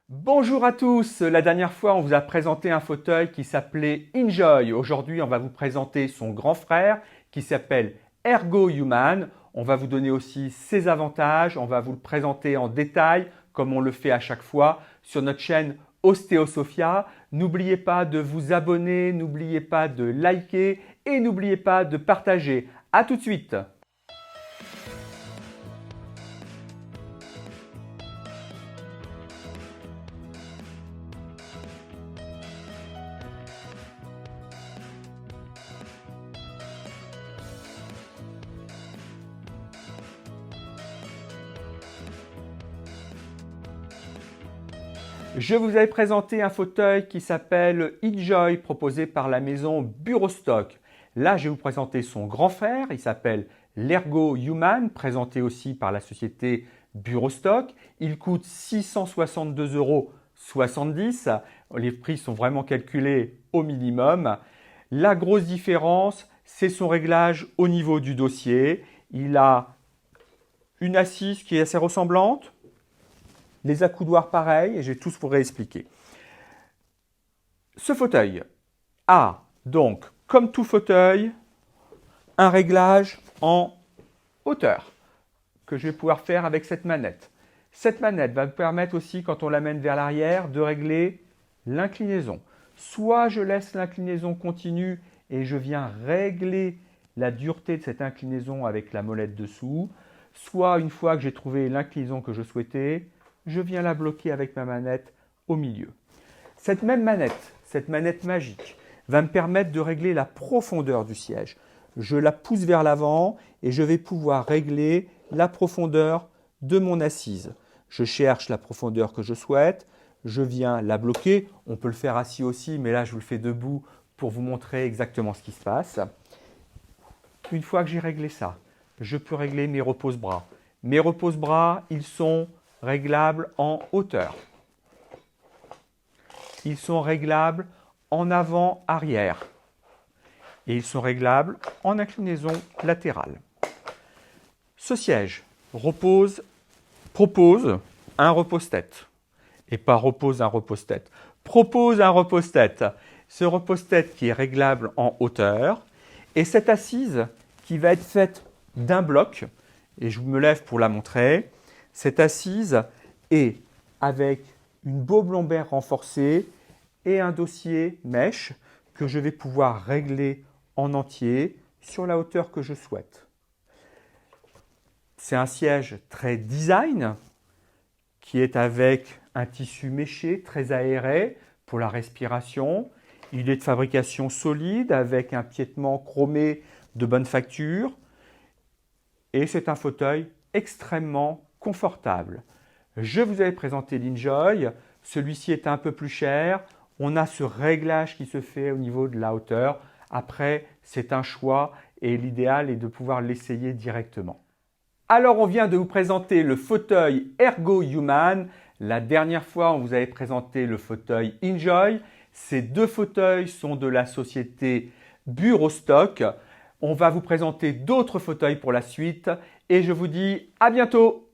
Bonjour à tous, la dernière fois on vous a présenté un fauteuil qui s'appelait Enjoy. Aujourd'hui on va vous présenter son grand frère qui s'appelle Ergo Human. On va vous donner aussi ses avantages, on va vous le présenter en détail comme on le fait à chaque fois sur notre chaîne Ostéosophia. N'oubliez pas de vous abonner, n'oubliez pas de liker et n'oubliez pas de partager. A tout de suite. Je vous avais présenté un fauteuil qui s'appelle Enjoy, proposé par la maison Bureaustock. Là, je vais vous présenter son grand frère, il s'appelle l'Ergo Human, présenté aussi par la société Bureaustock. Il coûte 662,70 €. Les prix sont vraiment calculés au minimum. La grosse différence, c'est son réglage au niveau du dossier. Il a une assise qui est assez ressemblante. Les accoudoirs pareils, et je vais tous vous réexpliquer. Ce fauteuil a donc, comme tout fauteuil, un réglage en hauteur que je vais pouvoir faire avec cette manette. Cette manette va me permettre aussi, quand on l'amène vers l'arrière, de régler l'inclinaison. Soit je laisse l'inclinaison continue et je viens régler la dureté de cette inclinaison avec la molette dessous, soit une fois que j'ai trouvé l'inclinaison que je souhaitais, je viens la bloquer avec ma manette au milieu. Cette même manette, cette manette magique, va me permettre de régler la profondeur du siège. Je la pousse vers l'avant et je vais pouvoir régler la profondeur de mon assise. Je cherche la profondeur que je souhaite, je viens la bloquer. On peut le faire assis aussi, mais là je vous le fais debout pour vous montrer exactement ce qui se passe. Une fois que j'ai réglé ça, je peux régler mes repose-bras. Mes repose-bras, ils sont réglables en hauteur. Ils sont réglables en avant-arrière. Et ils sont réglables en inclinaison latérale. Ce siège propose un repose-tête. Et pas repose un repose-tête. Propose un repose-tête. Ce repose-tête qui est réglable en hauteur. Et cette assise qui va être faite d'un bloc. Et je me lève pour la montrer. Cette assise est avec une bobe lombaire renforcée et un dossier mèche que je vais pouvoir régler en entier sur la hauteur que je souhaite. C'est un siège très design qui est avec un tissu méché très aéré pour la respiration. Il est de fabrication solide avec un piétement chromé de bonne facture et c'est un fauteuil extrêmement confortable. Je vous avais présenté l'Enjoy, celui-ci est un peu plus cher. On a ce réglage qui se fait au niveau de la hauteur. Après, c'est un choix et l'idéal est de pouvoir l'essayer directement. Alors, on vient de vous présenter le fauteuil Ergo Human. La dernière fois, on vous avait présenté le fauteuil Enjoy. Ces deux fauteuils sont de la société Bureaustock. On va vous présenter d'autres fauteuils pour la suite et je vous dis à bientôt.